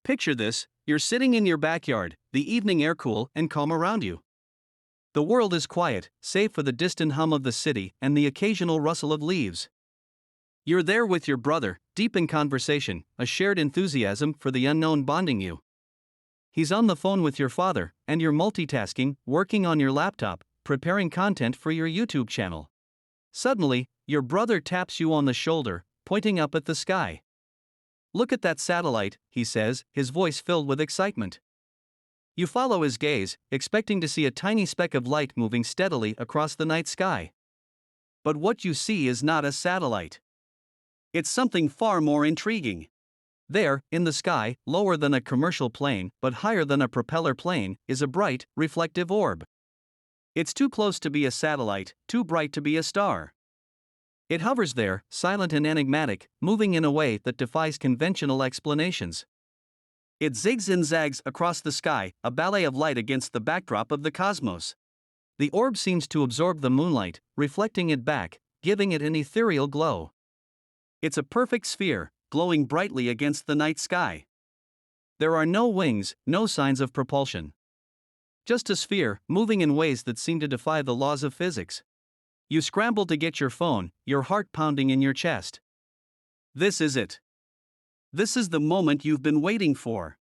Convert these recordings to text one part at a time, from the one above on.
Picture this: you're sitting in your backyard, the evening air cool and calm around you. The world is quiet, save for the distant hum of the city and the occasional rustle of leaves. You're there with your brother, deep in conversation, a shared enthusiasm for the unknown bonding you. He's on the phone with your father, and you're multitasking, working on your laptop, preparing content for your YouTube channel. Suddenly, your brother taps you on the shoulder, pointing up at the sky. "Look at that satellite," he says, his voice filled with excitement. You follow his gaze, expecting to see a tiny speck of light moving steadily across the night sky. But what you see is not a satellite. It's something far more intriguing. There, in the sky, lower than a commercial plane but higher than a propeller plane, is a bright, reflective orb. It's too close to be a satellite, too bright to be a star. It hovers there, silent and enigmatic, moving in a way that defies conventional explanations. It zigs and zags across the sky, a ballet of light against the backdrop of the cosmos. The orb seems to absorb the moonlight, reflecting it back, giving it an ethereal glow. It's a perfect sphere, glowing brightly against the night sky. There are no wings, no signs of propulsion. Just a sphere, moving in ways that seem to defy the laws of physics. You scramble to get your phone, your heart pounding in your chest. This is it. This is the moment you've been waiting for.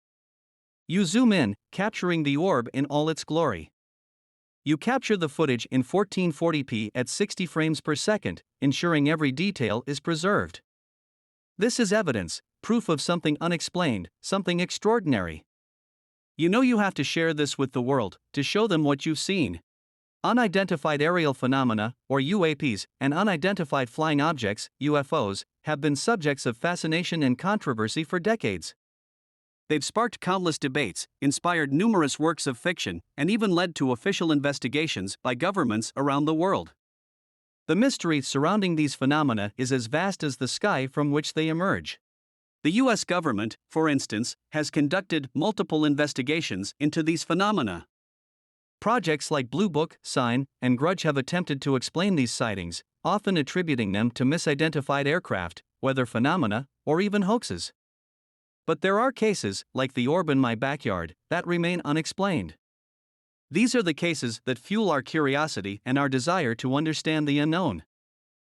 You zoom in, capturing the orb in all its glory. You capture the footage in 1440p at 60 frames per second, ensuring every detail is preserved. This is evidence, proof of something unexplained, something extraordinary. You know you have to share this with the world, to show them what you've seen. Unidentified aerial phenomena, or UAPs, and unidentified flying objects, UFOs, have been subjects of fascination and controversy for decades. They've sparked countless debates, inspired numerous works of fiction, and even led to official investigations by governments around the world. The mystery surrounding these phenomena is as vast as the sky from which they emerge. The US government, for instance, has conducted multiple investigations into these phenomena. Projects like Blue Book, Sign, and Grudge have attempted to explain these sightings, often attributing them to misidentified aircraft, weather phenomena, or even hoaxes. But there are cases, like the orb in my backyard, that remain unexplained. These are the cases that fuel our curiosity and our desire to understand the unknown.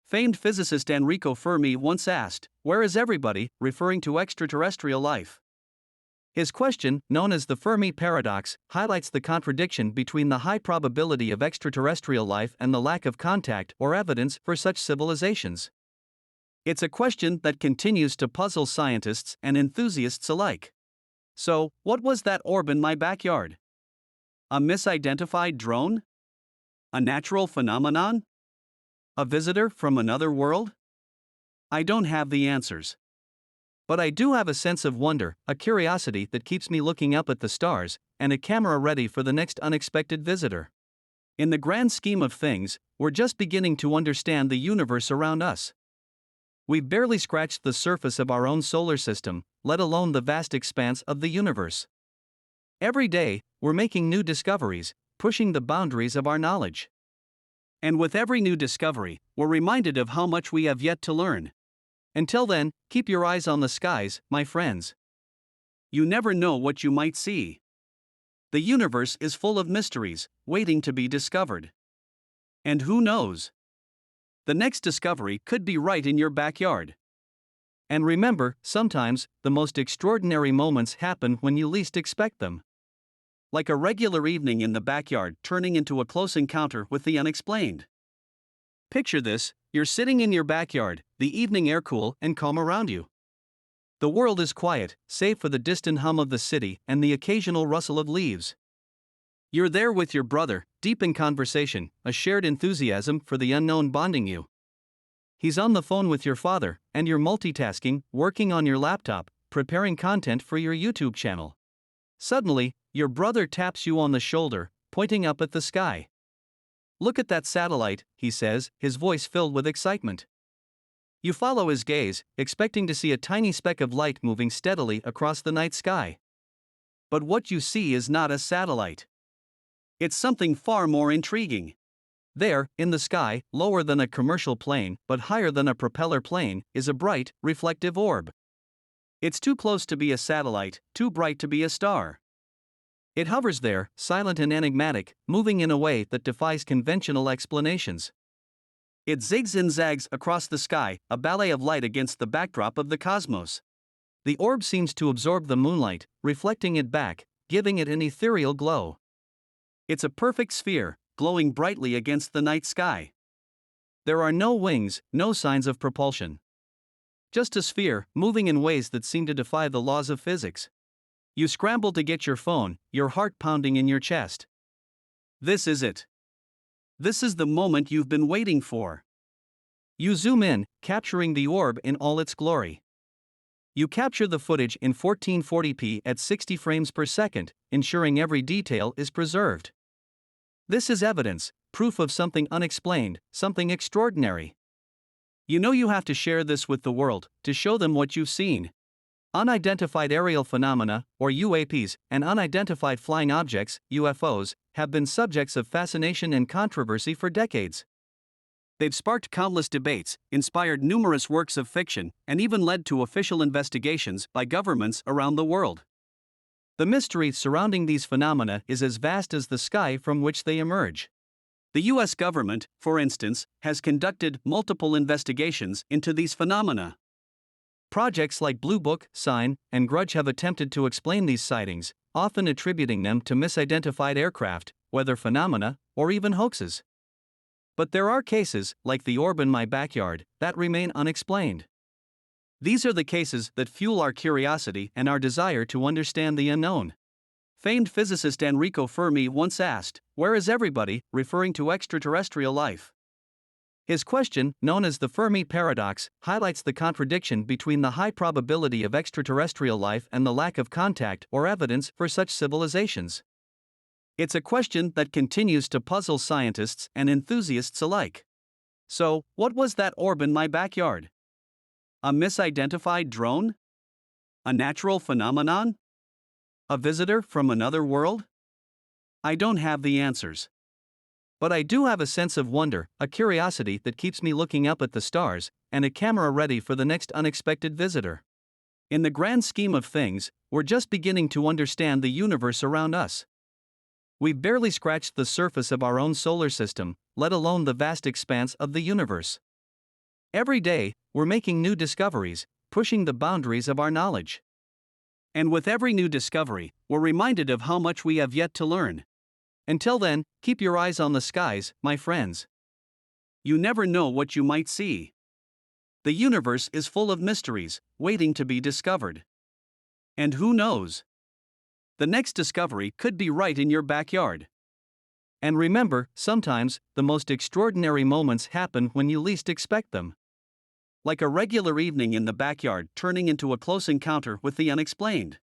Famed physicist Enrico Fermi once asked, "Where is everybody?" referring to extraterrestrial life. His question, known as the Fermi paradox, highlights the contradiction between the high probability of extraterrestrial life and the lack of contact or evidence for such civilizations. It's a question that continues to puzzle scientists and enthusiasts alike. So, what was that orb in my backyard? A misidentified drone? A natural phenomenon? A visitor from another world? I don't have the answers. But I do have a sense of wonder, a curiosity that keeps me looking up at the stars, and a camera ready for the next unexpected visitor. In the grand scheme of things, we're just beginning to understand the universe around us. We've barely scratched the surface of our own solar system, let alone the vast expanse of the universe. Every day, we're making new discoveries, pushing the boundaries of our knowledge. And with every new discovery, we're reminded of how much we have yet to learn. Until then, keep your eyes on the skies, my friends. You never know what you might see. The universe is full of mysteries, waiting to be discovered. And who knows? The next discovery could be right in your backyard. And remember, sometimes, the most extraordinary moments happen when you least expect them. Like a regular evening in the backyard turning into a close encounter with the unexplained. Picture this: you're sitting in your backyard, the evening air cool and calm around you. The world is quiet, save for the distant hum of the city and the occasional rustle of leaves. You're there with your brother, deep in conversation, a shared enthusiasm for the unknown bonding you. He's on the phone with your father, and you're multitasking, working on your laptop, preparing content for your YouTube channel. Suddenly, your brother taps you on the shoulder, pointing up at the sky. "Look at that satellite," he says, his voice filled with excitement. You follow his gaze, expecting to see a tiny speck of light moving steadily across the night sky. But what you see is not a satellite. It's something far more intriguing. There, in the sky, lower than a commercial plane but higher than a propeller plane, is a bright, reflective orb. It's too close to be a satellite, too bright to be a star. It hovers there, silent and enigmatic, moving in a way that defies conventional explanations. It zigs and zags across the sky, a ballet of light against the backdrop of the cosmos. The orb seems to absorb the moonlight, reflecting it back, giving it an ethereal glow. It's a perfect sphere, glowing brightly against the night sky. There are no wings, no signs of propulsion. Just a sphere, moving in ways that seem to defy the laws of physics. You scramble to get your phone, your heart pounding in your chest. This is it. This is the moment you've been waiting for. You zoom in, capturing the orb in all its glory. You capture the footage in 1440p at 60 frames per second, ensuring every detail is preserved. This is evidence, proof of something unexplained, something extraordinary. You know you have to share this with the world, to show them what you've seen. Unidentified aerial phenomena, or UAPs, and unidentified flying objects, UFOs, have been subjects of fascination and controversy for decades. They've sparked countless debates, inspired numerous works of fiction, and even led to official investigations by governments around the world. The mystery surrounding these phenomena is as vast as the sky from which they emerge. The US government, for instance, has conducted multiple investigations into these phenomena. Projects like Blue Book, Sign, and Grudge have attempted to explain these sightings, often attributing them to misidentified aircraft, weather phenomena, or even hoaxes. But there are cases, like the orb in my backyard, that remain unexplained. These are the cases that fuel our curiosity and our desire to understand the unknown. Famed physicist Enrico Fermi once asked, "Where is everybody?" referring to extraterrestrial life. His question, known as the Fermi paradox, highlights the contradiction between the high probability of extraterrestrial life and the lack of contact or evidence for such civilizations. It's a question that continues to puzzle scientists and enthusiasts alike. So, what was that orb in my backyard? A misidentified drone? A natural phenomenon? A visitor from another world? I don't have the answers. But I do have a sense of wonder, a curiosity that keeps me looking up at the stars, and a camera ready for the next unexpected visitor. In the grand scheme of things, we're just beginning to understand the universe around us. We've barely scratched the surface of our own solar system, let alone the vast expanse of the universe. Every day, we're making new discoveries, pushing the boundaries of our knowledge. And with every new discovery, we're reminded of how much we have yet to learn. Until then, keep your eyes on the skies, my friends. You never know what you might see. The universe is full of mysteries, waiting to be discovered. And who knows? The next discovery could be right in your backyard. And remember, sometimes, the most extraordinary moments happen when you least expect them. Like a regular evening in the backyard turning into a close encounter with the unexplained.